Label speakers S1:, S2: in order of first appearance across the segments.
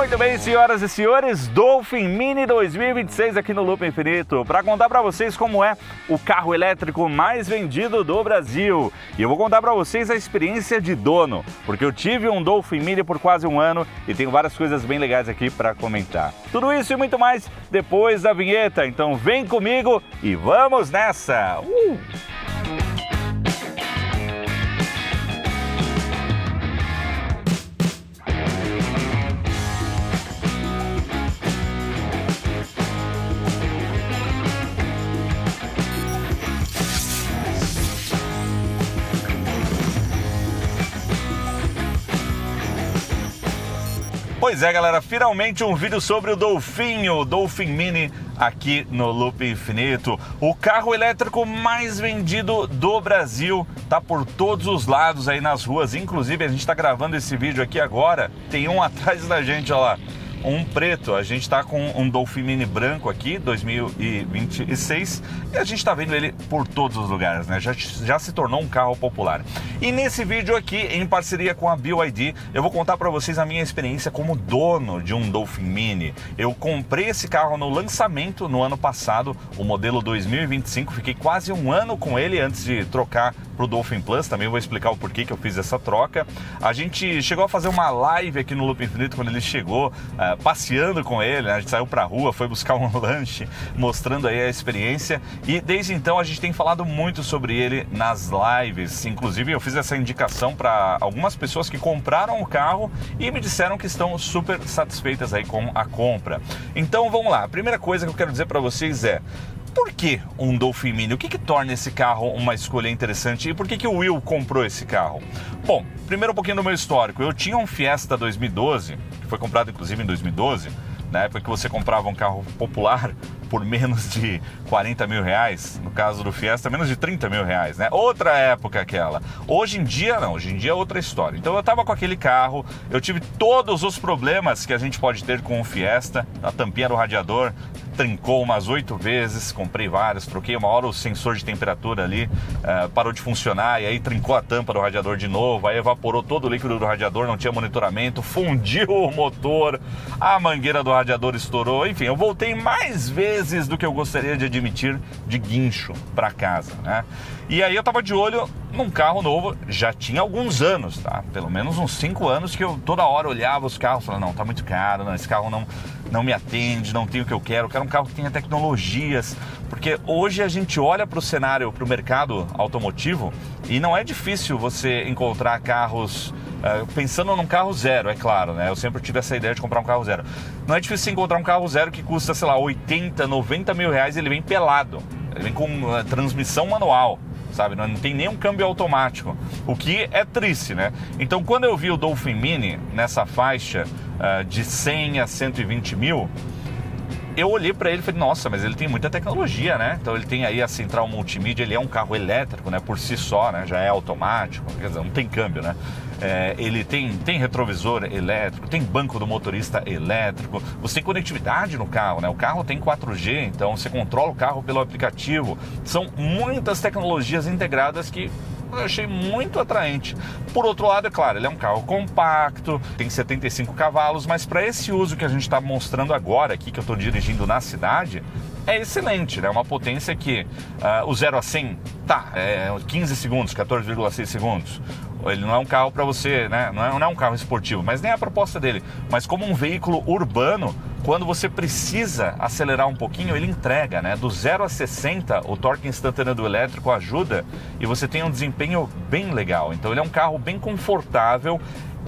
S1: Muito bem, senhoras e senhores, Dolphin Mini 2026 aqui no Loop Infinito para contar para vocês como é o carro elétrico mais vendido do Brasil. E eu vou contar para vocês a experiência de dono, porque eu tive um Dolphin Mini por quase um ano e tenho várias coisas bem legais aqui para comentar. Tudo isso e muito mais depois da vinheta, então vem comigo e vamos nessa! Pois é, galera, finalmente um vídeo sobre o Dolphin Mini aqui no Loop Infinito. O carro elétrico mais vendido do Brasil, tá por todos os lados aí nas ruas. Inclusive, a gente tá gravando esse vídeo aqui agora, tem um atrás da gente, ó lá. Um preto, a gente está com um Dolphin Mini branco aqui, 2026, e a gente está vendo ele por todos os lugares, né? Já se tornou um carro popular. E nesse vídeo aqui, em parceria com a BYD, eu vou contar para vocês a minha experiência como dono de um Dolphin Mini. Eu comprei esse carro no lançamento no ano passado, o modelo 2025, fiquei quase um ano com ele antes de trocar para o Dolphin Plus, também vou explicar o porquê que eu fiz essa troca. A gente chegou a fazer uma live aqui no Loop Infinito quando ele chegou, passeando com ele, né? A gente saiu pra rua, foi buscar um lanche, mostrando aí a experiência, e desde então a gente tem falado muito sobre ele nas lives. Inclusive eu fiz essa indicação para algumas pessoas que compraram o carro e me disseram que estão super satisfeitas aí com a compra. Então vamos lá, a primeira coisa que eu quero dizer para vocês é: por que um Dolphin Mini? O que torna esse carro uma escolha interessante e por que o Will comprou esse carro? Bom, primeiro um pouquinho do meu histórico. Eu tinha um Fiesta 2012, que foi comprado inclusive em 2012, na época que você comprava um carro popular por menos de 40 mil reais, no caso do Fiesta, menos de 30 mil reais, né? Outra época aquela. Hoje em dia não, hoje em dia é outra história. Então eu tava com aquele carro, eu tive todos os problemas que a gente pode ter com o Fiesta, a tampinha do radiador trincou umas 8 vezes, comprei vários, troquei uma hora o sensor de temperatura ali, parou de funcionar e aí trincou a tampa do radiador de novo, aí evaporou todo o líquido do radiador, não tinha monitoramento, fundiu o motor, a mangueira do radiador estourou, enfim, eu voltei mais vezes do que eu gostaria de admitir de guincho para casa, né? E aí eu tava de olho num carro novo, já tinha alguns anos, tá? Pelo menos uns 5 anos que eu toda hora olhava os carros e falava, não, tá muito caro, não, esse carro não me atende, não tem o que eu quero um carro que tenha tecnologias, porque hoje a gente olha para o cenário, para o mercado automotivo e não é difícil você encontrar carros, pensando num carro zero, é claro, né? Eu sempre tive essa ideia de comprar um carro zero. Não é difícil encontrar um carro zero que custa, sei lá, 80, 90 mil reais, ele vem pelado, ele vem com transmissão manual, sabe? Não tem nenhum câmbio automático, o que é triste, né? Então, quando eu vi o Dolphin Mini nessa faixa de 100 a 120 mil, eu olhei para ele e falei, nossa, mas ele tem muita tecnologia, né? Então ele tem aí a central multimídia, ele é um carro elétrico, né? Por si só, né? Já é automático, quer dizer, não tem câmbio, né? Ele tem retrovisor elétrico, tem banco do motorista elétrico, você tem conectividade no carro, né? O carro tem 4G, então você controla o carro pelo aplicativo. São muitas tecnologias integradas que eu achei muito atraente. Por outro lado, é claro, ele é um carro compacto, tem 75 cavalos, mas para esse uso que a gente está mostrando agora aqui, que eu estou dirigindo na cidade, é excelente, né? Uma potência que o 0 a 100 é 15 segundos, 14,6 segundos. Ele não é um carro para você, né? Não é um carro esportivo, mas nem a proposta dele. Mas como um veículo urbano, quando você precisa acelerar um pouquinho, ele entrega, né? Do 0 a 60, o torque instantâneo do elétrico ajuda e você tem um desempenho bem legal. Então ele é um carro bem confortável.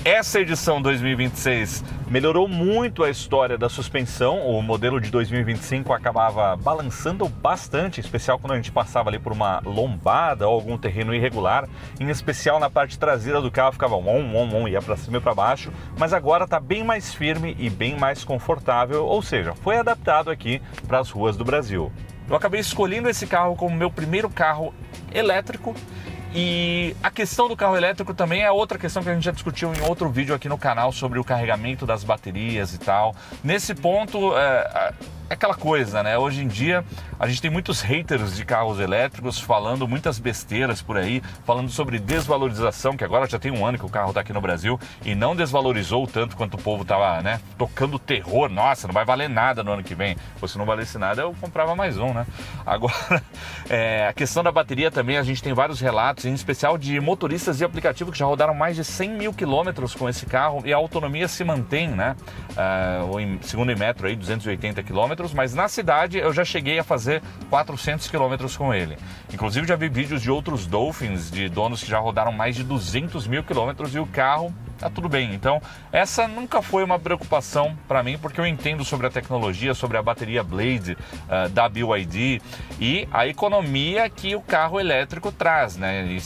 S1: Essa edição 2026 melhorou muito a história da suspensão. O modelo de 2025 acabava balançando bastante, em especial quando a gente passava ali por uma lombada ou algum terreno irregular. Em especial na parte traseira do carro ficava ia para cima e para baixo. Mas agora está bem mais firme e bem mais confortável, ou seja, foi adaptado aqui para as ruas do Brasil. Eu acabei escolhendo esse carro como meu primeiro carro elétrico. E a questão do carro elétrico também é outra questão que a gente já discutiu em outro vídeo aqui no canal sobre o carregamento das baterias e tal. Nesse ponto, é aquela coisa, né? Hoje em dia a gente tem muitos haters de carros elétricos falando muitas besteiras por aí, falando sobre desvalorização, que agora já tem um ano que o carro está aqui no Brasil e não desvalorizou tanto quanto o povo estava, né, tocando terror. Nossa, não vai valer nada no ano que vem. Se não valesse nada, eu comprava mais um, né? Agora, a questão da bateria também, a gente tem vários relatos, em especial de motoristas de aplicativo que já rodaram mais de 100 mil quilômetros com esse carro e a autonomia se mantém, né? Segundo o Inmetro aí, 280 quilômetros, mas na cidade eu já cheguei a fazer 400 quilômetros com ele. Inclusive já vi vídeos de outros Dolphins, de donos que já rodaram mais de 200 mil quilômetros e o carro tá tudo bem. Então essa nunca foi uma preocupação para mim, porque eu entendo sobre a tecnologia, sobre a bateria Blade da BYD e a economia que o carro elétrico traz, né? E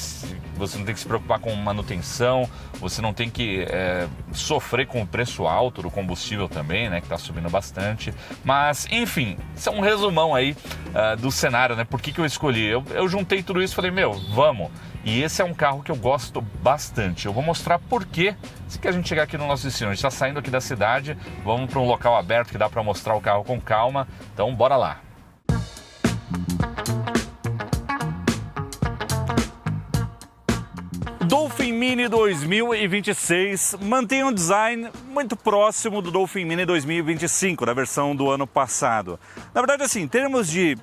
S1: você não tem que se preocupar com manutenção, você não tem que sofrer com o preço alto do combustível também, né? Que está subindo bastante. Mas, enfim, isso é um resumão aí do cenário, né? Por que eu escolhi? Eu juntei tudo isso e falei, vamos. E esse é um carro que eu gosto bastante. Eu vou mostrar por quê. Se que a gente chegar aqui no nosso destino, a gente está saindo aqui da cidade, vamos para um local aberto que dá para mostrar o carro com calma. Então, bora lá. Dolphin Mini 2026 mantém um design muito próximo do Dolphin Mini 2025, da versão do ano passado. Na verdade, assim, em termos de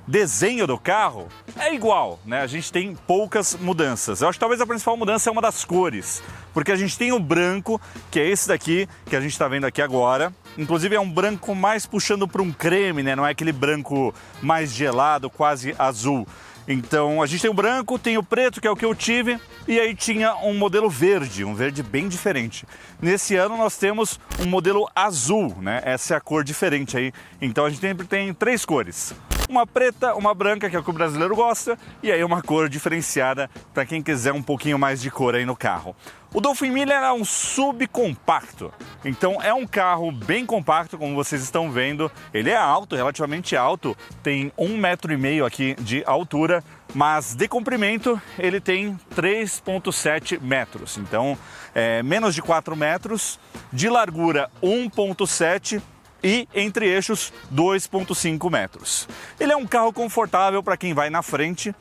S1: desenho do carro, é igual, né? A gente tem poucas mudanças. Eu acho que talvez a principal mudança é uma das cores, porque a gente tem o branco, que é esse daqui, que a gente está vendo aqui agora. Inclusive é um branco mais puxando para um creme, né? Não é aquele branco mais gelado, quase azul. Então a gente tem o branco, tem o preto, que é o que eu tive, e aí tinha um modelo verde, um verde bem diferente. Nesse ano nós temos um modelo azul, né? Essa é a cor diferente aí. Então a gente sempre tem três cores. Uma preta, uma branca, que é o que o brasileiro gosta, e aí uma cor diferenciada para quem quiser um pouquinho mais de cor aí no carro. O Dolphin Mini é um subcompacto, então é um carro bem compacto, como vocês estão vendo. Ele é alto, relativamente alto, tem 1,5 m aqui de altura, mas de comprimento ele tem 3,7 metros, então é menos de 4 metros, de largura 1,7 e entre eixos 2,5 metros. Ele é um carro confortável para quem vai na frente,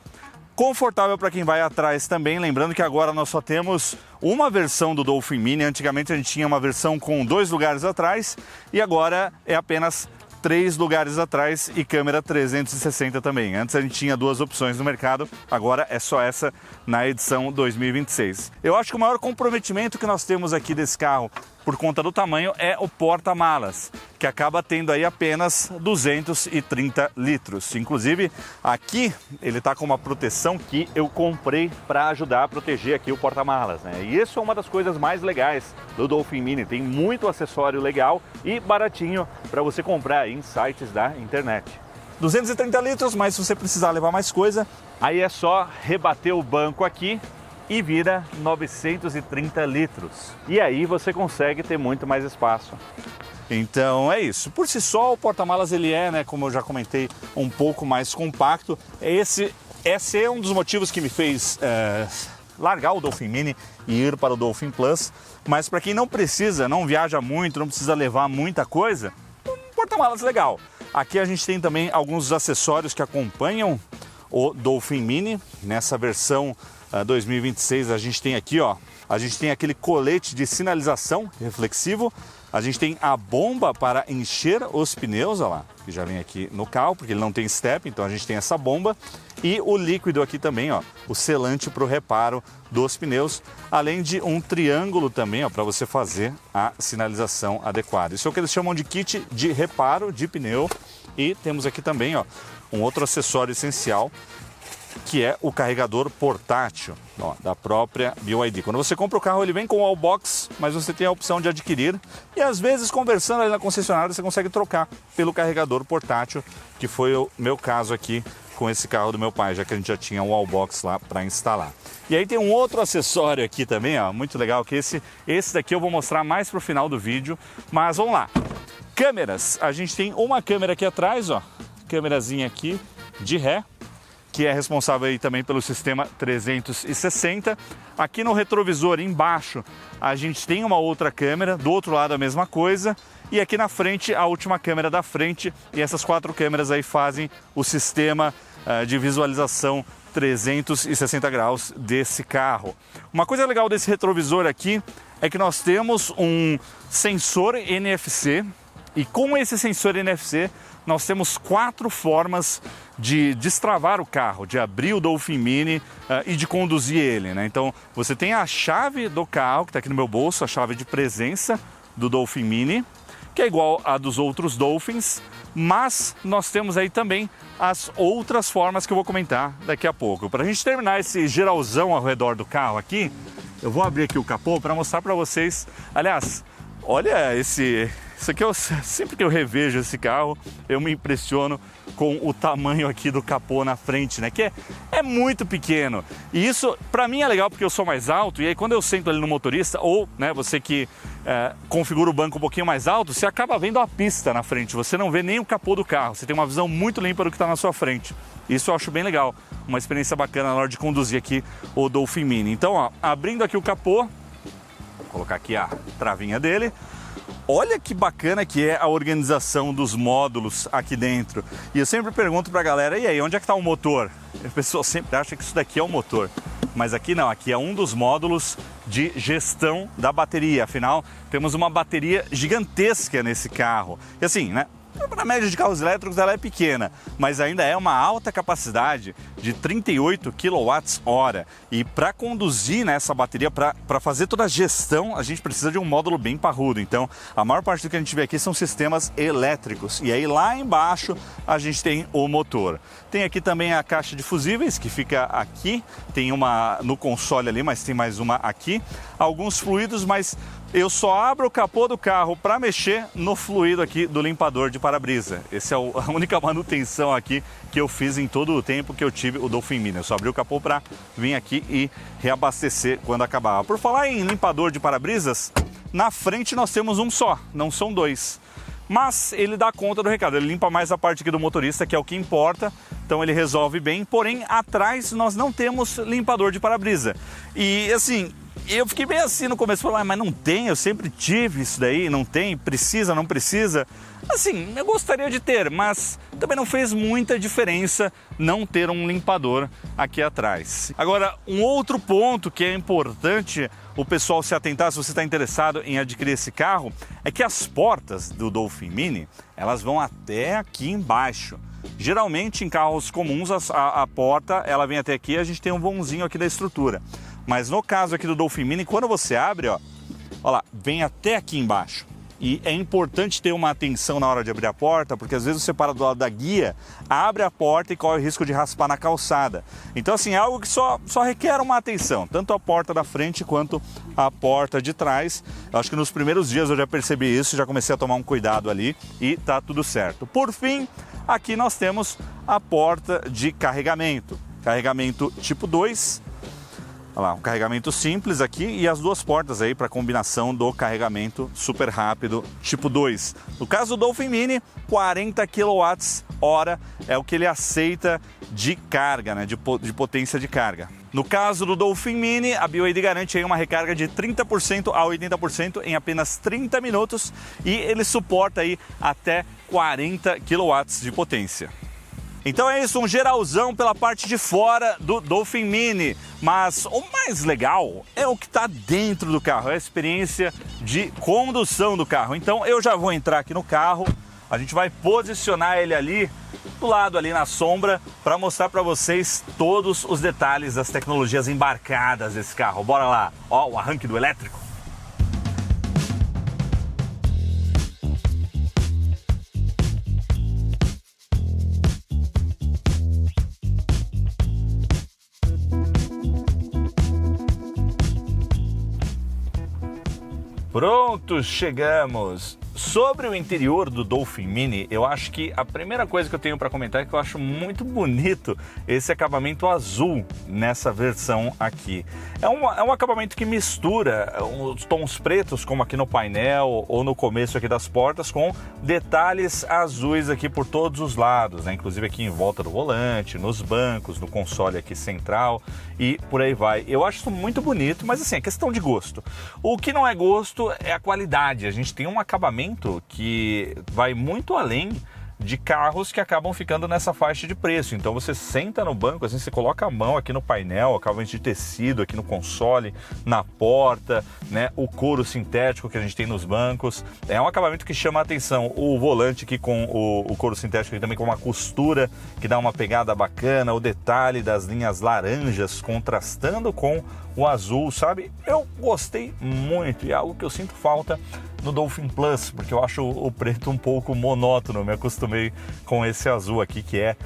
S1: confortável para quem vai atrás também, lembrando que agora nós só temos uma versão do Dolphin Mini. Antigamente a gente tinha uma versão com 2 lugares atrás e agora é apenas 3 lugares atrás e câmera 360 também. Antes a gente tinha 2 opções no mercado, agora é só essa na edição 2026. Eu acho que o maior comprometimento que nós temos aqui desse carro, por conta do tamanho, é o porta-malas, que acaba tendo aí apenas 230 litros. Inclusive, aqui ele está com uma proteção que eu comprei para ajudar a proteger aqui o porta-malas, né? E isso é uma das coisas mais legais do Dolphin Mini. Tem muito acessório legal e baratinho para você comprar em sites da internet. 230 litros, mas se você precisar levar mais coisa, aí é só rebater o banco aqui e vira 930 litros. E aí você consegue ter muito mais espaço. Então é isso. Por si só, o porta-malas ele é, né, como eu já comentei, um pouco mais compacto. Esse é um dos motivos que me fez largar o Dolphin Mini e ir para o Dolphin Plus. Mas para quem não precisa, não viaja muito, não precisa levar muita coisa, um porta-malas legal. Aqui a gente tem também alguns acessórios que acompanham o Dolphin Mini. Nessa versão 2026 a gente tem aqui, ó, a gente tem aquele colete de sinalização reflexivo, a gente tem a bomba para encher os pneus, ó lá, que já vem aqui no carro, porque ele não tem step, então a gente tem essa bomba, e o líquido aqui também, ó, o selante para o reparo dos pneus, além de um triângulo também, ó, para você fazer a sinalização adequada. Isso é o que eles chamam de kit de reparo de pneu. E temos aqui também, ó, um outro acessório essencial, que é o carregador portátil, ó, da própria BYD. Quando você compra o carro, ele vem com o wallbox, mas você tem a opção de adquirir. E às vezes, conversando ali na concessionária, você consegue trocar pelo carregador portátil, que foi o meu caso aqui com esse carro do meu pai, já que a gente já tinha um wallbox lá para instalar. E aí tem um outro acessório aqui também, ó, muito legal, que esse daqui eu vou mostrar mais pro final do vídeo, mas vamos lá. Câmeras, a gente tem uma câmera aqui atrás, ó, câmerazinha aqui de ré, que é responsável aí também pelo sistema 360. Aqui no retrovisor embaixo a gente tem uma outra câmera, do outro lado a mesma coisa. E aqui na frente, a última câmera da frente, e essas 4 câmeras aí fazem o sistema de visualização 360 graus desse carro. Uma coisa legal desse retrovisor aqui é que nós temos um sensor NFC, e com esse sensor NFC nós temos 4 formas de destravar o carro, de abrir o Dolphin Mini e de conduzir ele, né? Então você tem a chave do carro, que está aqui no meu bolso, a chave de presença do Dolphin Mini, que é igual a dos outros Dolphins, mas nós temos aí também as outras formas que eu vou comentar daqui a pouco. Para a gente terminar esse geralzão ao redor do carro aqui, eu vou abrir aqui o capô para mostrar para vocês. Aliás, olha isso aqui, sempre que eu revejo esse carro, eu me impressiono com o tamanho aqui do capô na frente, né? Que é muito pequeno. E isso, para mim, é legal porque eu sou mais alto, e aí quando eu sento ali no motorista, ou né, você que configura o banco um pouquinho mais alto, você acaba vendo a pista na frente, você não vê nem o capô do carro, você tem uma visão muito limpa do que está na sua frente. Isso eu acho bem legal, uma experiência bacana na hora de conduzir aqui o Dolphin Mini. Então, ó, abrindo aqui o capô, vou colocar aqui a travinha dele. Olha que bacana que é a organização dos módulos aqui dentro. E eu sempre pergunto pra galera, e aí, onde é que tá o motor? A pessoa sempre acha que isso daqui é o motor. Mas aqui não, aqui é um dos módulos de gestão da bateria. Afinal, temos uma bateria gigantesca nesse carro. E assim, né? Para a média de carros elétricos ela é pequena, mas ainda é uma alta capacidade de 38 kWh. E para conduzir nessa bateria, para fazer toda a gestão, a gente precisa de um módulo bem parrudo. Então, a maior parte do que a gente vê aqui são sistemas elétricos. E aí lá embaixo a gente tem o motor. Tem aqui também a caixa de fusíveis, que fica aqui. Tem uma no console ali, mas tem mais uma aqui. Alguns fluidos, mas eu só abro o capô do carro para mexer no fluido aqui do limpador de para-brisa. Essa é a única manutenção aqui que eu fiz em todo o tempo que eu tive o Dolphin Mini. Eu só abri o capô para vir aqui e reabastecer quando acabava. Por falar em limpador de para-brisas, na frente nós temos um só, não são 2. Mas ele dá conta do recado, ele limpa mais a parte aqui do motorista, que é o que importa, então ele resolve bem. Porém, atrás nós não temos limpador de para-brisa. E assim, eu fiquei bem assim no começo, falando, mas não tem, eu sempre tive isso daí, não tem, precisa, não precisa. Assim, eu gostaria de ter, mas também não fez muita diferença não ter um limpador aqui atrás. Agora, um outro ponto que é importante o pessoal se atentar, se você está interessado em adquirir esse carro, é que as portas do Dolphin Mini, elas vão até aqui embaixo. Geralmente em carros comuns a porta ela vem até aqui, a gente tem um vãozinho aqui da estrutura. Mas no caso aqui do Dolphin Mini, quando você abre, ó lá, vem até aqui embaixo. E é importante ter uma atenção na hora de abrir a porta, porque às vezes você para do lado da guia, abre a porta e corre o risco de raspar na calçada. Então assim, é algo que só requer uma atenção, tanto a porta da frente quanto a porta de trás. Eu acho que nos primeiros dias eu já percebi isso, já comecei a tomar um cuidado ali e tá tudo certo. Por fim, aqui nós temos a porta de carregamento tipo 2. Olha lá, um carregamento simples aqui e as 2 portas aí para combinação do carregamento super rápido tipo 2. No caso do Dolphin Mini, 40 kWh é o que ele aceita de carga, né, de potência de carga. No caso do Dolphin Mini, a BYD garante aí uma recarga de 30% a 80% em apenas 30 minutos e ele suporta aí até 40 kW de potência. Então é isso, um geralzão pela parte de fora do Dolphin Mini, mas o mais legal é o que está dentro do carro, é a experiência de condução do carro. Então eu já vou entrar aqui no carro, a gente vai posicionar ele ali, do lado ali na sombra, para mostrar para vocês todos os detalhes das tecnologias embarcadas desse carro. Bora lá, ó, o arranque do elétrico. Pronto, chegamos! Sobre o interior do Dolphin Mini, eu acho que a primeira coisa que eu tenho para comentar é que eu acho muito bonito esse acabamento azul nessa versão aqui. É um acabamento que mistura os tons pretos, como aqui no painel ou no começo aqui das portas, com detalhes azuis aqui por todos os lados, né? Inclusive aqui em volta do volante, nos bancos, no console aqui central e por aí vai. Eu acho isso muito bonito, mas assim, é questão de gosto. O que não é gosto é a qualidade. A gente tem um acabamento acabamento que vai muito além de carros que acabam ficando nessa faixa de preço. Então você senta no banco, assim, você coloca a mão aqui no painel, acabamento de tecido aqui no console, na porta, né? O couro sintético que a gente tem nos bancos. É um acabamento que chama a atenção. O volante aqui com o couro sintético aqui também com uma costura que dá uma pegada bacana, o detalhe das linhas laranjas contrastando com o azul, sabe? Eu gostei muito e é algo que eu sinto falta no Dolphin Plus, porque eu acho o preto um pouco monótono, me acostumei com esse azul aqui que é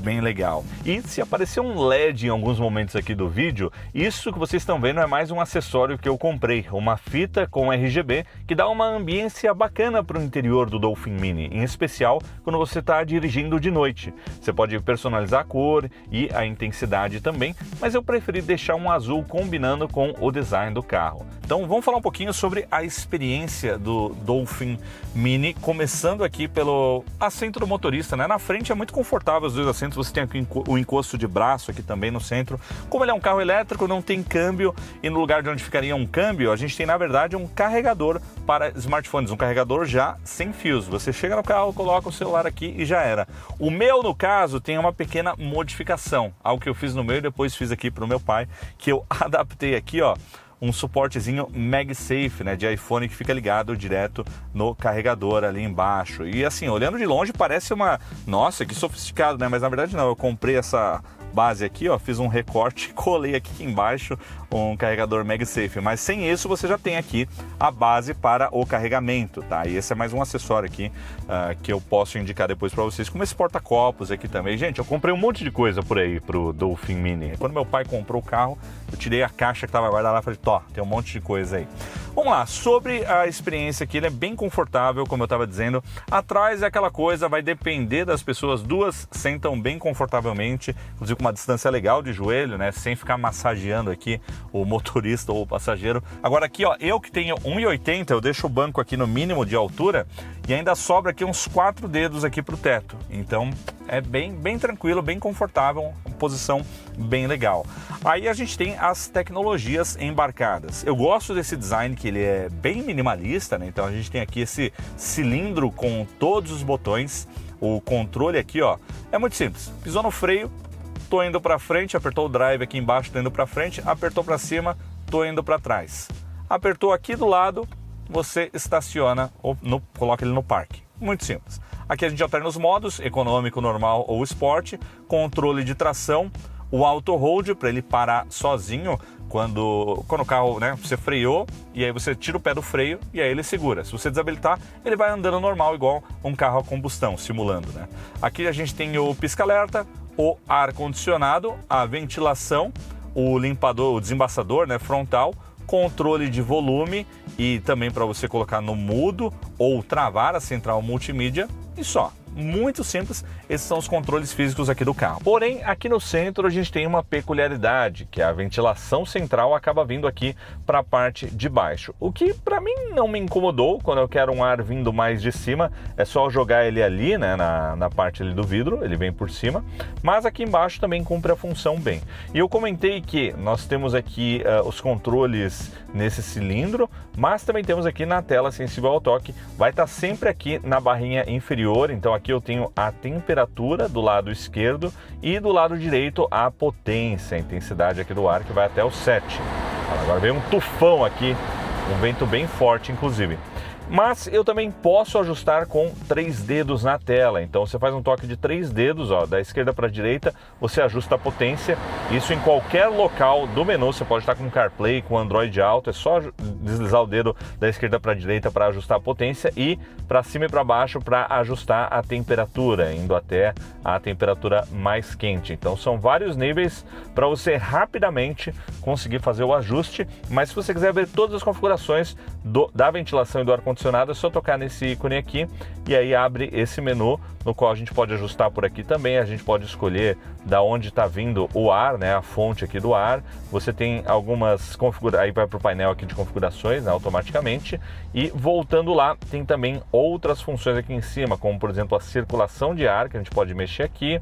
S1: bem legal. E se aparecer um LED em alguns momentos aqui do vídeo, isso que vocês estão vendo é mais um acessório que eu comprei, uma fita com RGB que dá uma ambiência bacana para o interior do Dolphin Mini, em especial quando você está dirigindo de noite. Você pode personalizar a cor e a intensidade também, mas eu preferi deixar um azul combinando com o design do carro. Então vamos falar um pouquinho sobre a experiência do Dolphin Mini, começando aqui pelo assento do motorista, né? Na frente é muito confortável os dois assentos, você tem aqui o encosto de braço aqui também no centro. Como ele é um carro elétrico, não tem câmbio, e no lugar de onde ficaria um câmbio, a gente tem na verdade um carregador para smartphones, um carregador já sem fios. Você chega no carro, coloca o celular aqui e já era. O meu, no caso, tem uma pequena modificação, algo que eu fiz no meu e depois fiz aqui para o meu pai, que eu adaptei aqui, ó, um suportezinho MagSafe, né, de iPhone que fica ligado direto no carregador ali embaixo. E assim, olhando de longe parece uma... Nossa, que sofisticado, né? Mas na verdade não, eu comprei essa base aqui, ó, fiz um recorte e colei aqui embaixo um carregador MagSafe, mas sem isso você já tem aqui a base para o carregamento, tá? E esse é mais um acessório aqui que eu posso indicar depois para vocês, como esse porta-copos aqui também. Gente, eu comprei um monte de coisa por aí pro Dolphin Mini. Quando meu pai comprou o carro, eu tirei a caixa que estava guardada lá e falei, tó, tem um monte de coisa aí. Vamos lá, sobre a experiência aqui, ele é bem confortável, como eu estava dizendo. Atrás é aquela coisa, vai depender das pessoas, duas sentam bem confortavelmente, inclusive com uma distância legal de joelho, né, sem ficar massageando aqui o motorista ou o passageiro. Agora aqui, ó, eu que tenho 1,80, eu deixo o banco aqui no mínimo de altura e ainda sobra aqui uns 4 dedos aqui pro teto. Então é bem tranquilo, bem confortável, posição bem legal. Aí a gente tem as tecnologias embarcadas. Eu gosto desse design que ele é bem minimalista, né? Então a gente tem aqui esse cilindro com todos os botões. O controle aqui, ó, é muito simples. Pisou no freio, tô indo para frente, apertou o drive aqui embaixo, tô indo para frente, apertou para cima, tô indo para trás. Apertou aqui do lado, você estaciona ou coloca ele no parque. Muito simples. Aqui a gente alterna os modos, econômico, normal ou esporte, controle de tração, o auto hold para ele parar sozinho quando o carro, né, você freou e aí você tira o pé do freio e aí ele segura. Se você desabilitar, ele vai andando normal igual um carro a combustão, simulando, né? Aqui a gente tem o pisca-alerta, o ar-condicionado, a ventilação, o limpador, o desembaçador, né, frontal, controle de volume e também para você colocar no mudo ou travar a central multimídia e só. Muito simples, esses são os controles físicos aqui do carro. Porém, aqui no centro a gente tem uma peculiaridade, que a ventilação central acaba vindo aqui para a parte de baixo. O que para mim não me incomodou, quando eu quero um ar vindo mais de cima, é só jogar ele ali, né, na parte ali do vidro, ele vem por cima, mas aqui embaixo também cumpre a função bem. E eu comentei que nós temos aqui os controles nesse cilindro, mas também temos aqui na tela sensível ao toque, vai estar sempre aqui na barrinha inferior, então aqui eu tenho a temperatura do lado esquerdo e do lado direito a potência, a intensidade aqui do ar que vai até o 7. Agora veio um tufão aqui, um vento bem forte inclusive. Mas eu também posso ajustar com 3 dedos na tela, então você faz um toque de 3 dedos, ó, da esquerda para a direita, você ajusta a potência, isso em qualquer local do menu, você pode estar com CarPlay, com Android Auto, é só deslizar o dedo da esquerda para a direita para ajustar a potência e para cima e para baixo para ajustar a temperatura, indo até a temperatura mais quente. Então são vários níveis para você rapidamente conseguir fazer o ajuste, mas se você quiser ver todas as configurações da ventilação e do ar-condicionado, é só tocar nesse ícone aqui e aí abre esse menu no qual a gente pode ajustar por aqui também, a gente pode escolher da onde está vindo o ar, né, a fonte aqui do ar. Você tem algumas configurações, aí vai para o painel aqui de configurações, né, automaticamente, e voltando lá tem também outras funções aqui em cima, como por exemplo a circulação de ar, que a gente pode mexer aqui,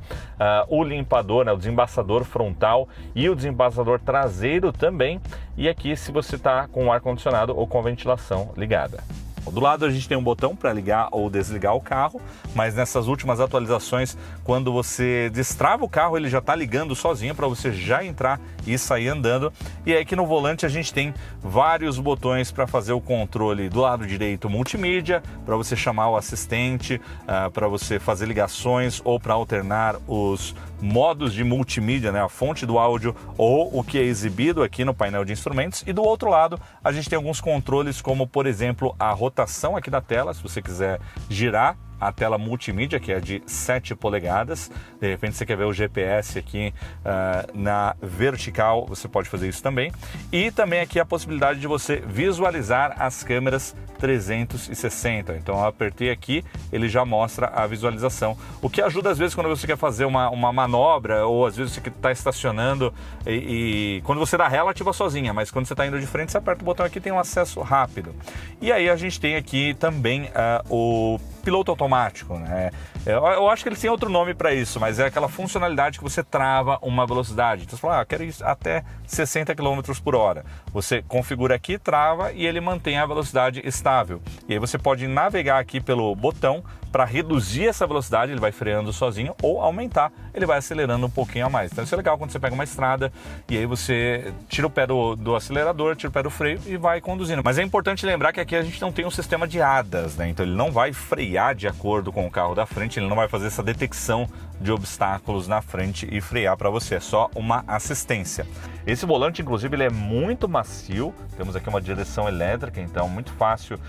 S1: o limpador, né, o desembaçador frontal e o desembaçador traseiro também, e aqui se você está com o ar-condicionado ou com a ventilação ligada. Do lado a gente tem um botão para ligar ou desligar o carro, mas nessas últimas atualizações, quando você destrava o carro, ele já está ligando sozinho para você já entrar e sair andando. E aí aqui no volante a gente tem vários botões para fazer o controle. Do lado direito, multimídia, para você chamar o assistente, para você fazer ligações ou para alternar os modos de multimídia, né, a fonte do áudio ou o que é exibido aqui no painel de instrumentos. E do outro lado a gente tem alguns controles, como por exemplo a rotação aqui da tela, se você quiser girar a tela multimídia, que é de 7 polegadas. De repente você quer ver o GPS aqui na vertical, você pode fazer isso também. E também aqui a possibilidade de você visualizar as câmeras 360. Então eu apertei aqui, ele já mostra a visualização. O que ajuda às vezes quando você quer fazer uma manobra, ou às vezes você está estacionando e quando você dá ré, ela ativa sozinha, mas quando você está indo de frente, você aperta o botão aqui, tem um acesso rápido. E aí a gente tem aqui também o piloto automático, né? Eu acho que eles têm outro nome para isso, mas é aquela funcionalidade que você trava uma velocidade. Então você fala, quero ir até 60 km por hora. Você configura aqui, trava e ele mantém a velocidade estável. E aí você pode navegar aqui pelo botão para reduzir essa velocidade, ele vai freando sozinho, ou aumentar, ele vai acelerando um pouquinho a mais. Então isso é legal quando você pega uma estrada e aí você tira o pé do acelerador, tira o pé do freio e vai conduzindo. Mas é importante lembrar que aqui a gente não tem um sistema de ADAS, né? Então ele não vai frear de acordo com o carro da frente, ele não vai fazer essa detecção de obstáculos na frente e frear para você, é só uma assistência. Esse volante, inclusive, ele é muito macio, temos aqui uma direção elétrica, então muito fácil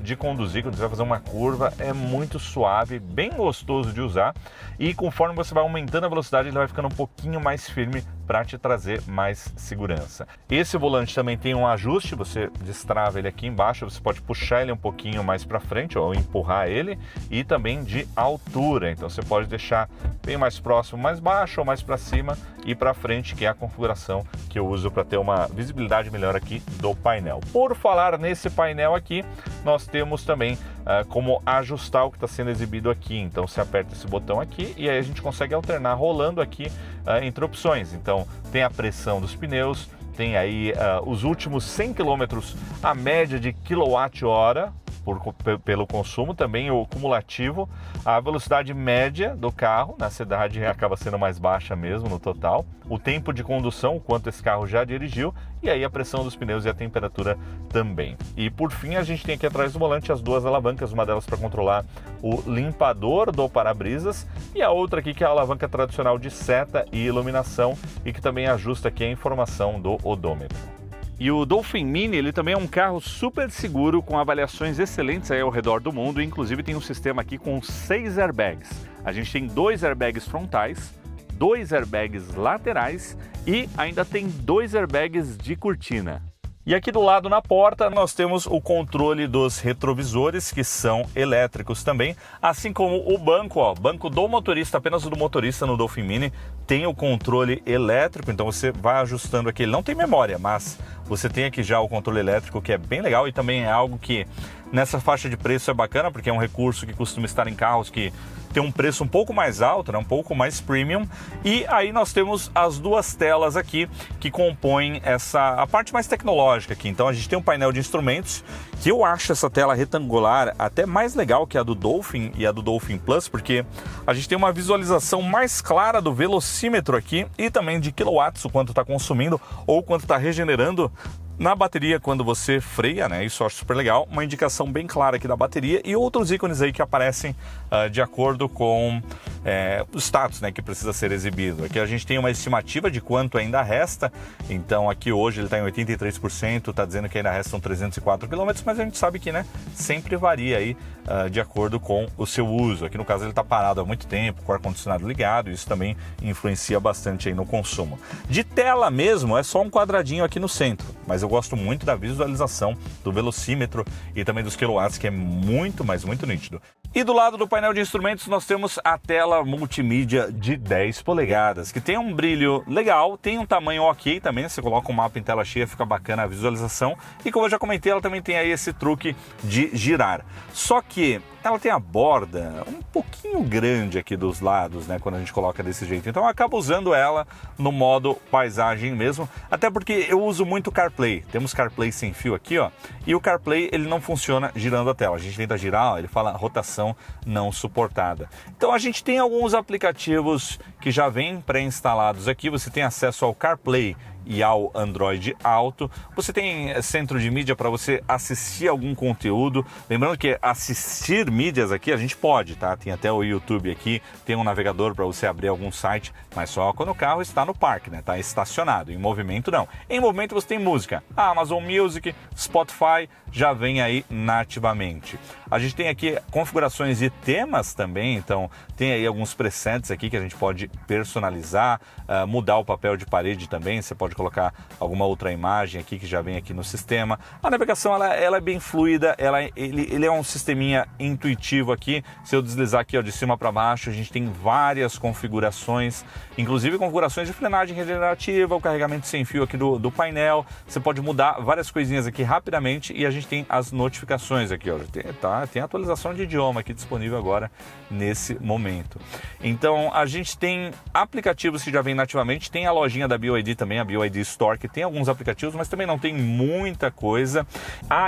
S1: de conduzir. Quando você vai fazer uma curva, é muito suave, bem gostoso de usar, e conforme você vai aumentando a velocidade, ele vai ficando um pouquinho mais firme para te trazer mais segurança. Esse volante também tem um ajuste, você destrava ele aqui embaixo, você pode puxar ele um pouquinho mais para frente ou empurrar ele, e também de altura, então você pode deixar bem mais próximo, mais baixo ou mais para cima e para frente, que é a configuração que eu uso para ter uma visibilidade melhor aqui do painel. Por falar nesse painel aqui, nós temos também como ajustar o que está sendo exibido aqui. Então você aperta esse botão aqui e aí a gente consegue alternar rolando aqui entre opções. Então tem a pressão dos pneus, tem aí os últimos 100 km, a média de quilowatt-hora pelo consumo, também o cumulativo, a velocidade média do carro na cidade acaba sendo mais baixa mesmo no total, o tempo de condução, quanto esse carro já dirigiu, e aí a pressão dos pneus e a temperatura também. E por fim a gente tem aqui atrás do volante as duas alavancas, uma delas para controlar o limpador do para-brisas e a outra aqui que é a alavanca tradicional de seta e iluminação e que também ajusta aqui a informação do odômetro. E o Dolphin Mini, ele também é um carro super seguro, com avaliações excelentes aí ao redor do mundo. Inclusive tem um sistema aqui com 6 airbags. A gente tem 2 airbags frontais, 2 airbags laterais e ainda tem 2 airbags de cortina. E aqui do lado na porta nós temos o controle dos retrovisores, que são elétricos também, assim como o banco, ó, banco do motorista, apenas o do motorista no Dolphin Mini tem o controle elétrico, então você vai ajustando aqui, ele não tem memória, mas você tem aqui já o controle elétrico, que é bem legal e também é algo que nessa faixa de preço é bacana, porque é um recurso que costuma estar em carros que tem um preço um pouco mais alto, né, um pouco mais premium. E aí nós temos as duas telas aqui que compõem a parte mais tecnológica aqui. Então a gente tem um painel de instrumentos, que eu acho essa tela retangular até mais legal que a do Dolphin e a do Dolphin Plus, porque a gente tem uma visualização mais clara do velocímetro aqui e também de quilowatts, o quanto está consumindo ou quanto está regenerando na bateria quando você freia, né? Isso eu acho super legal, uma indicação bem clara aqui da bateria e outros ícones aí que aparecem de acordo com o status, né, que precisa ser exibido. Aqui a gente tem uma estimativa de quanto ainda resta, então aqui hoje ele está em 83%, está dizendo que ainda restam 304 km, mas a gente sabe que, né, sempre varia aí de acordo com o seu uso. Aqui no caso ele está parado há muito tempo, com o ar-condicionado ligado, isso também influencia bastante aí no consumo. De tela mesmo, é só um quadradinho aqui no centro, mas eu gosto muito da visualização do velocímetro e também dos quilowatts, que é muito, mas muito nítido. E do lado do painel de instrumentos nós temos a tela multimídia de 10 polegadas, que tem um brilho legal, tem um tamanho ok também, você coloca um mapa em tela cheia, fica bacana a visualização. E como eu já comentei, ela também tem aí esse truque de girar. Só que ela tem a borda um pouquinho grande aqui dos lados, né, quando a gente coloca desse jeito. Então eu acabo usando ela no modo paisagem mesmo, até porque eu uso muito CarPlay. Temos CarPlay sem fio aqui, ó, e o CarPlay ele não funciona girando a tela. A gente tenta girar, ó, ele fala rotação não suportada. Então a gente tem alguns aplicativos que já vêm pré-instalados aqui. Você tem acesso ao CarPlay e ao Android Auto. Você tem centro de mídia para você assistir algum conteúdo. Lembrando que assistir mídias aqui a gente pode, tá? Tem até o YouTube aqui, tem um navegador para você abrir algum site, mas só quando o carro está no parque, né? Tá estacionado. Em movimento não. Em movimento você tem música. A Amazon Music, Spotify já vem aí nativamente. A gente tem aqui configurações de temas também, então tem aí alguns presets aqui que a gente pode personalizar, mudar o papel de parede também. Você pode colocar alguma outra imagem aqui que já vem aqui no sistema. A navegação ela é bem fluida, ele é um sisteminha intuitivo aqui. Se eu deslizar aqui, ó, de cima para baixo, a gente tem várias configurações, inclusive configurações de frenagem regenerativa, o carregamento sem fio aqui do painel. Você pode mudar várias coisinhas aqui rapidamente e a gente tem as notificações aqui, ó. Tem atualização de idioma aqui disponível agora nesse momento. Então a gente tem aplicativos que já vem nativamente, tem a lojinha da BYD também, a BYD Store, que tem alguns aplicativos, mas também não tem muita coisa.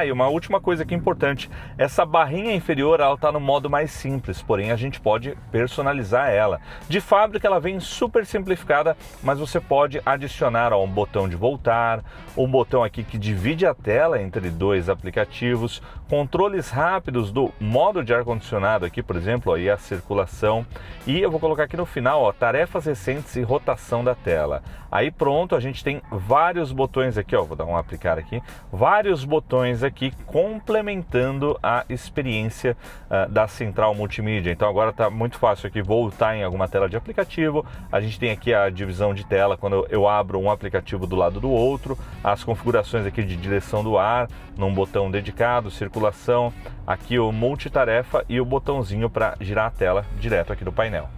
S1: E uma última coisa aqui importante, essa barrinha inferior ela está no modo mais simples, porém a gente pode personalizar ela. De fábrica ela vem super simplificada, mas você pode adicionar um botão de voltar, um botão aqui que divide a tela entre dois aplicativos, controles rápidos do modo de ar-condicionado aqui, por exemplo, ó, e a circulação. E eu vou colocar aqui no final, ó, tarefas recentes e rotação da tela. Aí pronto, a gente tem vários botões aqui, ó, vou dar um aplicar aqui, vários botões aqui complementando a experiência da central multimídia. Então agora está muito fácil aqui voltar em alguma tela de aplicativo. A gente tem aqui a divisão de tela quando eu abro um aplicativo do lado do outro, as configurações aqui de direção do ar, num botão dedicado, circulação, aqui o multitarefa e o botãozinho para girar a tela direto aqui do painel.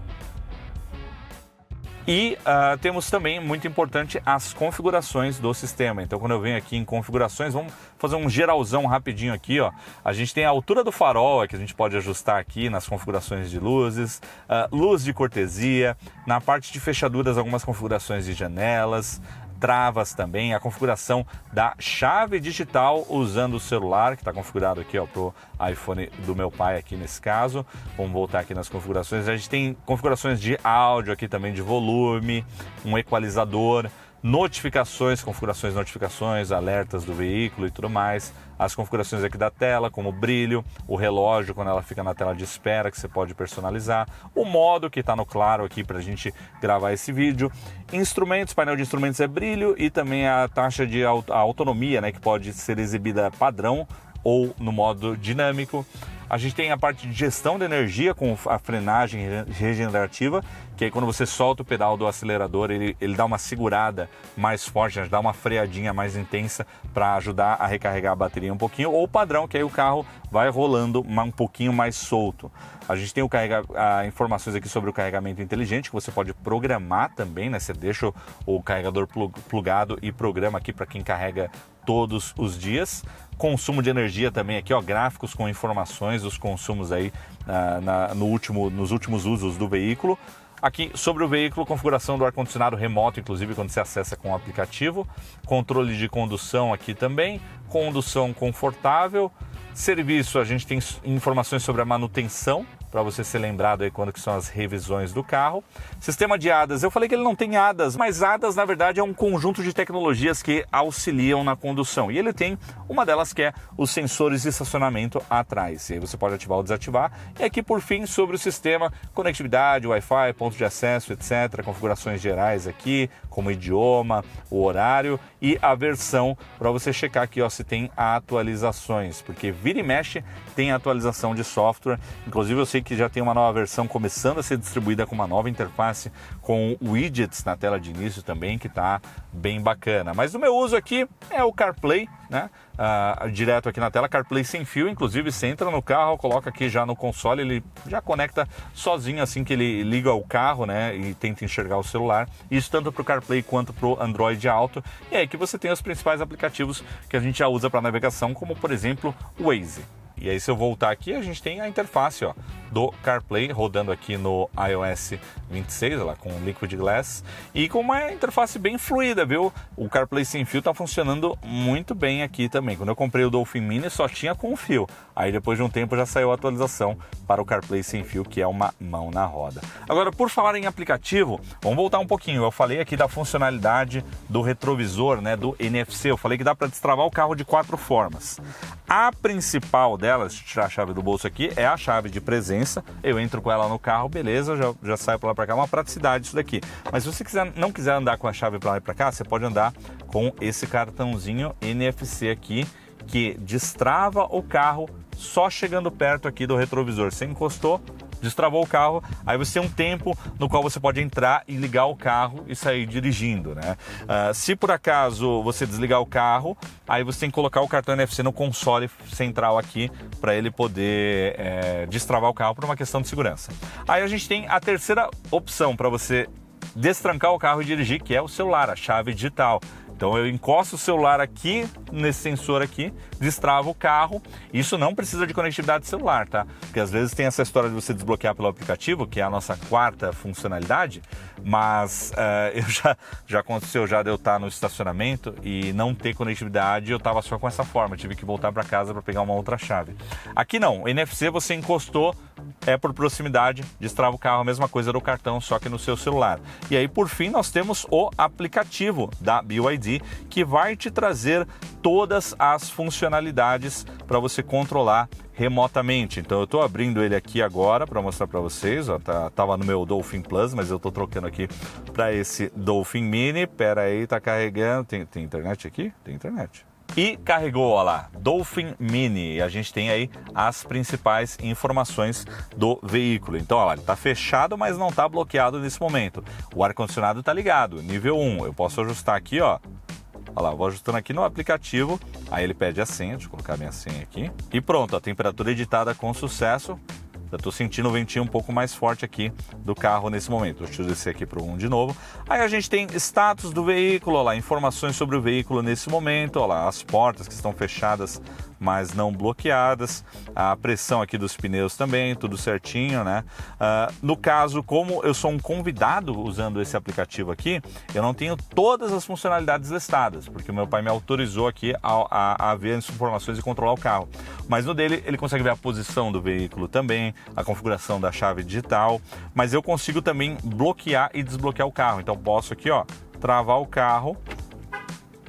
S1: E temos também, muito importante, as configurações do sistema. Então quando eu venho aqui em configurações, vamos fazer um geralzão rapidinho aqui, ó. A gente tem a altura do farol, que a gente pode ajustar aqui nas configurações de luzes, luz de cortesia, na parte de fechaduras algumas configurações de janelas, travas também, a configuração da chave digital usando o celular, que está configurado aqui para o iPhone do meu pai aqui nesse caso. Vamos voltar aqui nas configurações. A gente tem configurações de áudio aqui também, de volume, um equalizador, notificações, configurações de notificações, alertas do veículo e tudo mais. As configurações aqui da tela, como o brilho, o relógio quando ela fica na tela de espera, que você pode personalizar, o modo que está no claro aqui para a gente gravar esse vídeo, instrumentos, painel de instrumentos é brilho e também a taxa de autonomia, né, que pode ser exibida padrão ou no modo dinâmico. A gente tem a parte de gestão de energia com a frenagem regenerativa, que aí quando você solta o pedal do acelerador, ele dá uma segurada mais forte, dá uma freadinha mais intensa para ajudar a recarregar a bateria um pouquinho, ou o padrão, que aí o carro vai rolando um pouquinho mais solto. A gente tem informações aqui sobre o carregamento inteligente, que você pode programar também, né? Você deixa o carregador plugado e programa aqui para quem carrega todos os dias. Consumo de energia também aqui, ó, gráficos com informações dos consumos aí nos últimos usos do veículo. Aqui sobre o veículo, configuração do ar-condicionado remoto, inclusive quando você acessa com o aplicativo. Controle de condução aqui também, condução confortável. Serviço, a gente tem informações sobre a manutenção, para você ser lembrado aí quando que são as revisões do carro. Sistema de ADAS, eu falei que ele não tem ADAS, mas ADAS na verdade é um conjunto de tecnologias que auxiliam na condução. E ele tem uma delas que é os sensores de estacionamento atrás. E aí você pode ativar ou desativar. E aqui por fim sobre o sistema, conectividade, Wi-Fi, ponto de acesso, etc. Configurações gerais aqui, como idioma, o horário e a versão para você checar aqui, ó, se tem atualizações. Porque vira e mexe tem atualização de software. Inclusive eu sei que já tem uma nova versão começando a ser distribuída com uma nova interface, com widgets na tela de início também, que está bem bacana. Mas o meu uso aqui é o CarPlay, né? Direto aqui na tela, CarPlay sem fio. Inclusive, você entra no carro, coloca aqui já no console, ele já conecta sozinho assim que ele liga o carro, né? E tenta enxergar o celular. Isso tanto para o CarPlay quanto para o Android Auto. E aí que você tem os principais aplicativos que a gente já usa para navegação, como por exemplo o Waze. E aí, se eu voltar aqui, a gente tem a interface, ó, do CarPlay rodando aqui no iOS 26, lá com Liquid Glass, e com uma interface bem fluida, viu? O CarPlay sem fio está funcionando muito bem aqui também. Quando eu comprei o Dolphin Mini, só tinha com fio. Aí, depois de um tempo, já saiu a atualização para o CarPlay sem fio, que é uma mão na roda. Agora, por falar em aplicativo, vamos voltar um pouquinho. Eu falei aqui da funcionalidade do retrovisor, né, do NFC. Eu falei que dá para destravar o carro de 4 formas. A principal delas, tirar a chave do bolso aqui, é a chave de presença. Eu entro com ela no carro, beleza, já saio para lá para cá, uma praticidade isso daqui. Mas se você não quiser andar com a chave para lá e para cá, você pode andar com esse cartãozinho NFC aqui, que destrava o carro só chegando perto aqui do retrovisor. Você encostou, destravou o carro, aí você tem um tempo no qual você pode entrar e ligar o carro e sair dirigindo, né? Se por acaso você desligar o carro, aí você tem que colocar o cartão NFC no console central aqui para ele poder destravar o carro por uma questão de segurança. Aí a gente tem a terceira opção para você destrancar o carro e dirigir, que é o celular, a chave digital. Então eu encosto o celular aqui, nesse sensor aqui, destravo o carro. Isso não precisa de conectividade celular, tá? Porque às vezes tem essa história de você desbloquear pelo aplicativo, que é a nossa quarta funcionalidade, mas já aconteceu de eu estar no estacionamento e não ter conectividade, eu estava só com essa forma, tive que voltar para casa para pegar uma outra chave. Aqui não, NFC você encostou, é por proximidade, destrava o carro, a mesma coisa do cartão, só que no seu celular. E aí, por fim, nós temos o aplicativo da BYD, que vai te trazer todas as funcionalidades para você controlar remotamente. Então eu estou abrindo ele aqui agora para mostrar para vocês, ó, tava no meu Dolphin Plus, mas eu estou trocando aqui para esse Dolphin Mini. Pera aí, tá carregando. Tem internet aqui? Tem internet. E carregou, ó lá, Dolphin Mini. E a gente tem aí as principais informações do veículo. Então, ó lá, ele está fechado, mas não está bloqueado nesse momento. O ar-condicionado está ligado, nível 1. Eu posso ajustar aqui, ó. Olha lá, vou ajustando aqui no aplicativo. Aí ele pede a senha, deixa eu colocar minha senha aqui. E pronto, a temperatura editada com sucesso. Eu estou sentindo o ventinho um pouco mais forte aqui do carro nesse momento. Deixa eu descer aqui para o 1 de novo. Aí a gente tem status do veículo, ó lá, informações sobre o veículo nesse momento, ó lá, as portas que estão fechadas, mas não bloqueadas, a pressão aqui dos pneus também, tudo certinho, né? No caso, como eu sou um convidado usando esse aplicativo aqui, eu não tenho todas as funcionalidades listadas, porque o meu pai me autorizou aqui a ver as informações e controlar o carro. Mas no dele, ele consegue ver a posição do veículo também, a configuração da chave digital, mas eu consigo também bloquear e desbloquear o carro. Então posso aqui, ó, travar o carro.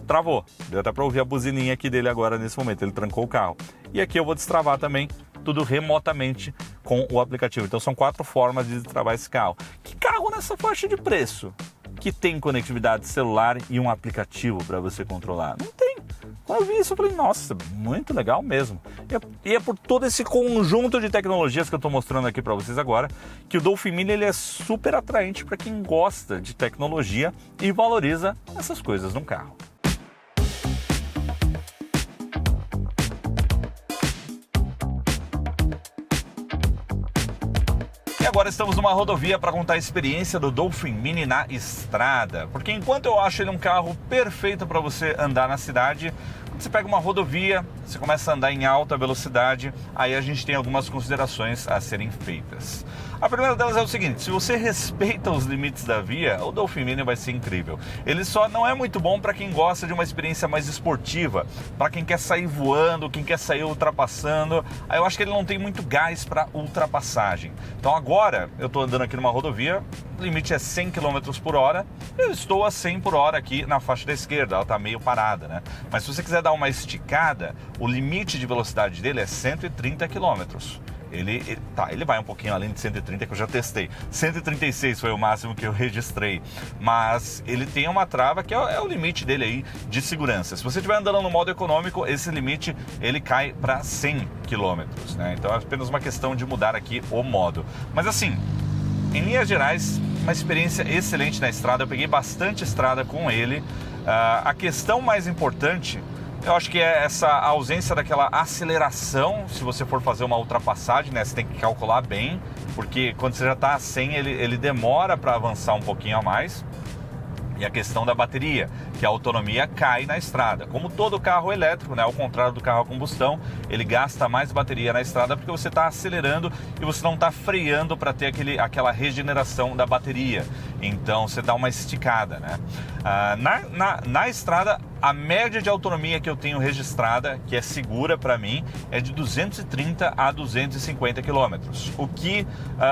S1: Travou, deu até para ouvir a buzininha aqui dele agora nesse momento, ele trancou o carro. E aqui eu vou destravar também, tudo remotamente com o aplicativo. Então são 4 formas de destravar esse carro. Que carro nessa faixa de preço que tem conectividade celular e um aplicativo para você controlar? Não tem. Quando eu vi isso, eu falei, nossa, muito legal mesmo. E é por todo esse conjunto de tecnologias que eu estou mostrando aqui para vocês agora, que o Dolphin Mini ele é super atraente para quem gosta de tecnologia e valoriza essas coisas num carro. Agora estamos numa rodovia para contar a experiência do Dolphin Mini na estrada, porque enquanto eu acho ele um carro perfeito para você andar na cidade, quando você pega uma rodovia, você começa a andar em alta velocidade, aí a gente tem algumas considerações a serem feitas. A primeira delas é o seguinte: se você respeita os limites da via, o Dolphin Mini vai ser incrível. Ele só não é muito bom para quem gosta de uma experiência mais esportiva, para quem quer sair voando, quem quer sair ultrapassando. Aí eu acho que ele não tem muito gás para ultrapassagem. Então agora eu estou andando aqui numa rodovia, o limite é 100 km por hora, eu estou a 100 por hora aqui na faixa da esquerda, ela está meio parada, né? Mas se você quiser dar uma esticada, o limite de velocidade dele é 130 km. Ele vai um pouquinho além de 130 que eu já testei. 136 foi o máximo que eu registrei, mas ele tem uma trava que é o limite dele aí de segurança. Se você estiver andando no modo econômico, esse limite ele cai para 100 km, né? Então é apenas uma questão de mudar aqui o modo. Mas assim, em linhas gerais, uma experiência excelente na estrada. Eu peguei bastante estrada com ele. A questão mais importante, eu acho que é essa ausência daquela aceleração. Se você for fazer uma ultrapassagem, né, você tem que calcular bem, porque quando você já está a 100, ele demora para avançar um pouquinho a mais. E a questão da bateria, que a autonomia cai na estrada. Como todo carro elétrico, né, ao contrário do carro a combustão, ele gasta mais bateria na estrada porque você está acelerando e você não está freando para ter aquela regeneração da bateria. Então você dá uma esticada, né? Na estrada, a média de autonomia que eu tenho registrada, que é segura para mim, é de 230 a 250 km. O que,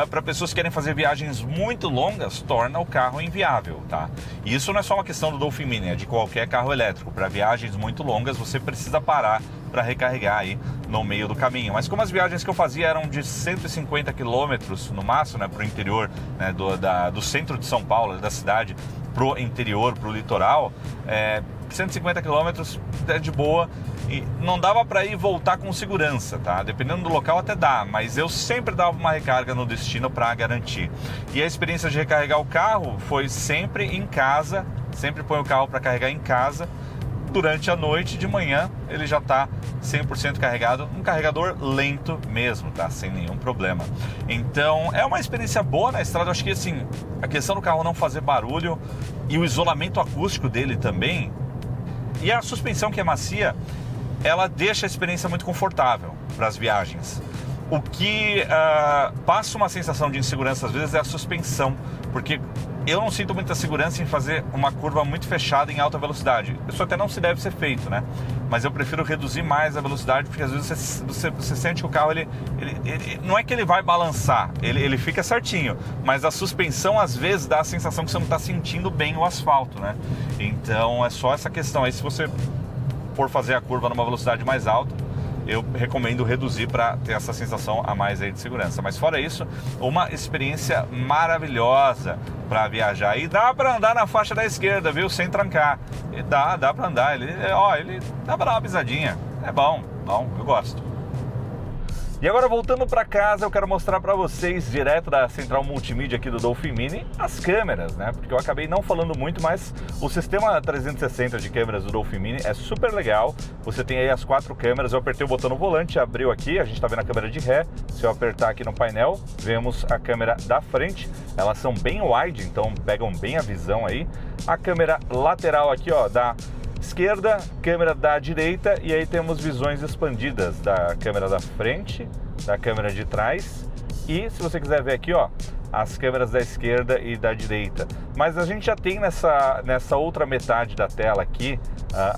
S1: para pessoas que querem fazer viagens muito longas, torna o carro inviável, tá? E isso não é só uma questão do Dolphin Mini, é de qualquer carro elétrico. Para viagens muito longas, você precisa parar para recarregar aí no meio do caminho. Mas como as viagens que eu fazia eram de 150 km no máximo, né, para o interior, né, do centro de São Paulo, da cidade, pro interior, pro litoral, 150 km é de boa e não dava para ir e voltar com segurança, tá? Dependendo do local até dá, mas eu sempre dava uma recarga no destino para garantir. E a experiência de recarregar o carro foi sempre em casa, sempre põe o carro para carregar em casa. Durante a noite, de manhã, ele já está 100% carregado, um carregador lento mesmo, tá? Sem nenhum problema. Então, é uma experiência boa na estrada. Eu acho que, assim, a questão do carro não fazer barulho e o isolamento acústico dele também, e a suspensão que é macia, ela deixa a experiência muito confortável para as viagens. O que passa uma sensação de insegurança às vezes é a suspensão, porque eu não sinto muita segurança em fazer uma curva muito fechada em alta velocidade. Isso até não se deve ser feito, né? Mas eu prefiro reduzir mais a velocidade, porque às vezes você sente que o carro, ele não é que ele vai balançar, ele fica certinho, mas a suspensão às vezes dá a sensação que você não está sentindo bem o asfalto, né? Então é só essa questão aí. Se você for fazer a curva numa velocidade mais alta, eu recomendo reduzir para ter essa sensação a mais aí de segurança. Mas fora isso, uma experiência maravilhosa para viajar. E dá para andar na faixa da esquerda, viu? Sem trancar. E dá para andar. Ele dá para dar uma pisadinha. É bom, eu gosto. E agora, voltando para casa, eu quero mostrar para vocês, direto da central multimídia aqui do Dolphin Mini, as câmeras, né? Porque eu acabei não falando muito, mas o sistema 360 de câmeras do Dolphin Mini é super legal. Você tem aí as 4 câmeras. Eu apertei o botão no volante, abriu aqui, a gente está vendo a câmera de ré. Se eu apertar aqui no painel, vemos a câmera da frente. Elas são bem wide, então pegam bem a visão aí. A câmera lateral aqui, ó, da esquerda, câmera da direita, e aí temos visões expandidas da câmera da frente, da câmera de trás, e se você quiser ver aqui, ó, as câmeras da esquerda e da direita. Mas a gente já tem nessa outra metade da tela aqui,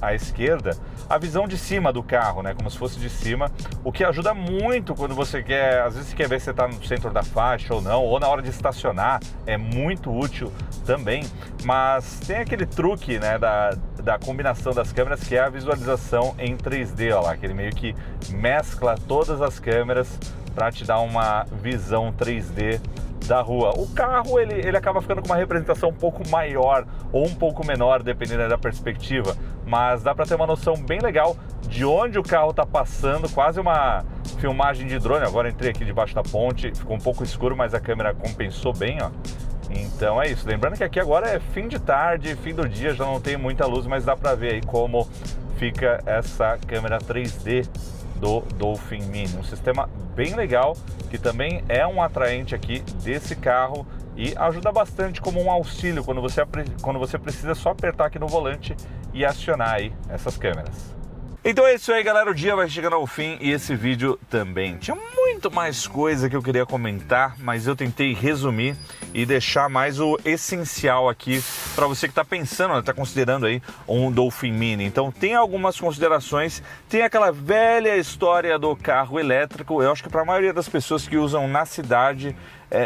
S1: à esquerda, a visão de cima do carro, né? Como se fosse de cima, o que ajuda muito quando você quer, às vezes você quer ver se você está no centro da faixa ou não, ou na hora de estacionar, é muito útil também. Mas tem aquele truque, né, da combinação das câmeras, que é a visualização em 3D, ó lá, que ele meio que mescla todas as câmeras para te dar uma visão 3D da rua. O carro, ele acaba ficando com uma representação um pouco maior ou um pouco menor, dependendo da perspectiva, mas dá para ter uma noção bem legal de onde o carro está passando, quase uma filmagem de drone. Agora entrei aqui debaixo da ponte, ficou um pouco escuro, mas a câmera compensou bem, ó. Então é isso, lembrando que aqui agora é fim de tarde, fim do dia, já não tem muita luz, mas dá para ver aí como fica essa câmera 3D do Dolphin Mini, um sistema bem legal, que também é um atraente aqui desse carro e ajuda bastante como um auxílio quando você precisa só apertar aqui no volante e acionar aí essas câmeras. Então é isso aí, galera, o dia vai chegando ao fim e esse vídeo também. Tinha muito mais coisa que eu queria comentar, mas eu tentei resumir e deixar mais o essencial aqui para você que está pensando, está considerando aí um Dolphin Mini. Então tem algumas considerações, tem aquela velha história do carro elétrico. Eu acho que para a maioria das pessoas que usam na cidade,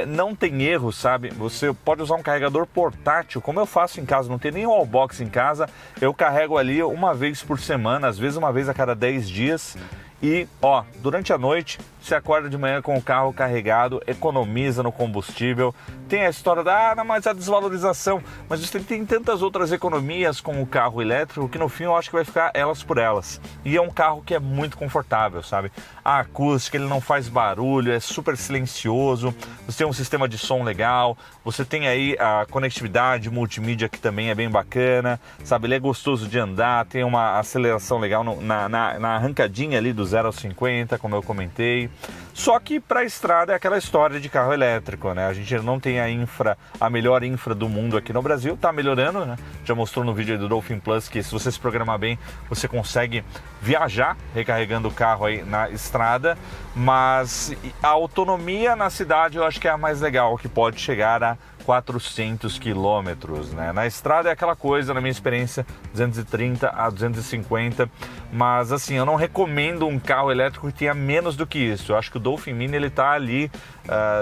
S1: não tem erro, sabe? Você pode usar um carregador portátil, como eu faço em casa, não tem nem wallbox em casa, eu carrego ali uma vez por semana, às vezes uma vez a cada 10 dias, E, ó, durante a noite, você acorda de manhã com o carro carregado, economiza no combustível. Tem a história mas a desvalorização. Mas você tem tantas outras economias com o carro elétrico que no fim eu acho que vai ficar elas por elas. E é um carro que é muito confortável, sabe? A acústica, ele não faz barulho, é super silencioso. Você tem um sistema de som legal. Você tem aí a conectividade multimídia que também é bem bacana, sabe? Ele é gostoso de andar, tem uma aceleração legal na arrancadinha ali do 0 a 50, como eu comentei. Só que para a estrada é aquela história de carro elétrico, né? A gente não tem a melhor infra do mundo aqui no Brasil, tá melhorando, né? Já mostrou no vídeo aí do Dolphin Plus que se você se programar bem, você consegue viajar recarregando o carro aí na estrada, mas a autonomia na cidade eu acho que é a mais legal, que pode chegar a 400 quilômetros, né? Na estrada é aquela coisa, na minha experiência, 230 a 250, mas assim, eu não recomendo um carro elétrico que tenha menos do que isso. Eu acho que o Dolphin Mini, ele tá ali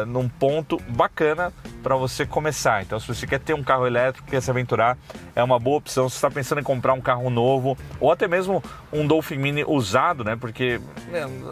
S1: num ponto bacana para você começar. Então, se você quer ter um carro elétrico, quer se aventurar, é uma boa opção. Se você está pensando em comprar um carro novo, ou até mesmo um Dolphin Mini usado, né? Porque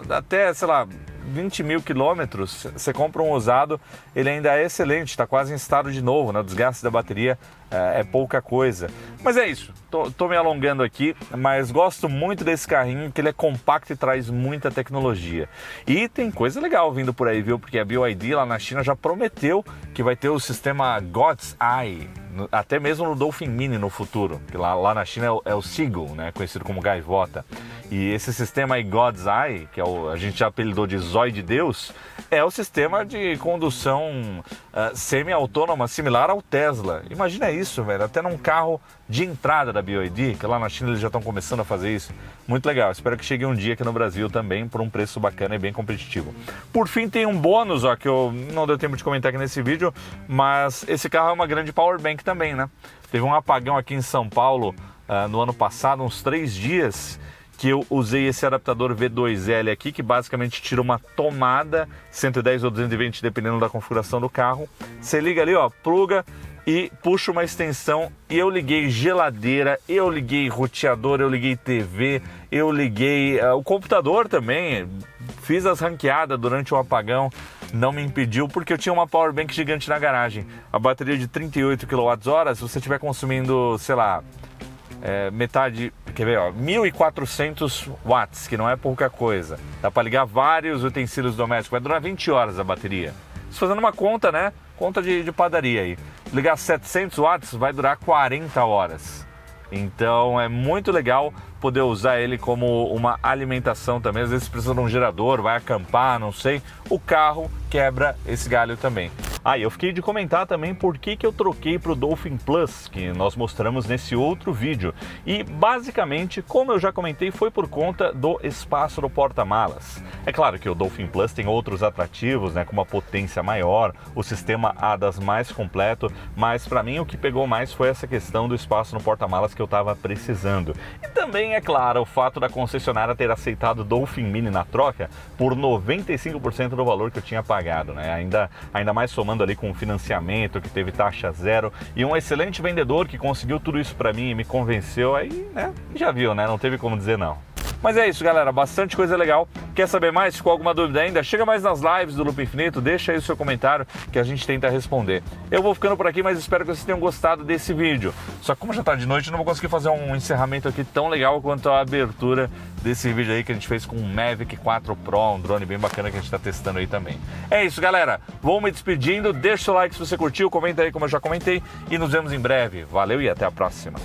S1: até, sei lá, 20 mil quilômetros, você compra um usado, ele ainda é excelente, está quase em estado de novo, né? O desgaste da bateria é pouca coisa. Mas é isso, tô me alongando aqui, mas gosto muito desse carrinho, que ele é compacto e traz muita tecnologia. E tem coisa legal vindo por aí, viu? Porque a BYD lá na China já prometeu que vai ter o sistema God's Eye, até mesmo no Dolphin Mini no futuro, que lá na China é o Seagull, né? Conhecido como gaivota. E esse sistema aí, God's Eye, que a gente já apelidou de Zóio de Deus, é o sistema de condução semi-autônoma similar ao Tesla. Imagina isso, velho, até num carro de entrada da BYD, que lá na China eles já estão começando a fazer isso. Muito legal, espero que chegue um dia aqui no Brasil também por um preço bacana e bem competitivo. Por fim, tem um bônus, ó, que eu não deu tempo de comentar aqui nesse vídeo, mas esse carro é uma grande power bank também, né? Teve um apagão aqui em São Paulo no ano passado, uns 3 dias, que eu usei esse adaptador V2L aqui, que basicamente tira uma tomada 110 ou 220, dependendo da configuração do carro. Você liga ali, ó, pluga e puxa uma extensão, e eu liguei geladeira, eu liguei roteador, eu liguei TV, eu liguei o computador também, fiz as ranqueadas durante o apagão, não me impediu, porque eu tinha uma power bank gigante na garagem. A bateria de 38 kWh, se você estiver consumindo, sei lá, metade, quer ver, ó, 1.400 watts, que não é pouca coisa. Dá para ligar vários utensílios domésticos, vai durar 20 horas a bateria. Se fazendo uma conta, né, conta de padaria aí, ligar 700 watts vai durar 40 horas. Então é muito legal poder usar ele como uma alimentação também. Às vezes precisa de um gerador, vai acampar, não sei, o carro quebra esse galho também. Ah, e eu fiquei de comentar também por que eu troquei para o Dolphin Plus, que nós mostramos nesse outro vídeo. E basicamente, como eu já comentei, foi por conta do espaço do porta-malas. É claro que o Dolphin Plus tem outros atrativos, né, com uma potência maior, o sistema ADAS mais completo, mas para mim o que pegou mais foi essa questão do espaço no porta-malas que eu estava precisando. E também, é claro, o fato da concessionária ter aceitado o Dolphin Mini na troca por 95% do valor que eu tinha pagado, né? Ainda mais somando ali com o financiamento, que teve taxa zero, e um excelente vendedor que conseguiu tudo isso para mim e me convenceu, aí, né, já viu, né? Não teve como dizer não. Mas é isso, galera, bastante coisa legal. Quer saber mais? Ficou alguma dúvida ainda? Chega mais nas lives do Loop Infinito, deixa aí o seu comentário que a gente tenta responder. Eu vou ficando por aqui, mas espero que vocês tenham gostado desse vídeo. Só que como já tá de noite, eu não vou conseguir fazer um encerramento aqui tão legal quanto a abertura desse vídeo aí que a gente fez com o Mavic 4 Pro, um drone bem bacana que a gente tá testando aí também. É isso, galera, vou me despedindo, deixa o like se você curtiu, comenta aí como eu já comentei e nos vemos em breve. Valeu e até a próxima.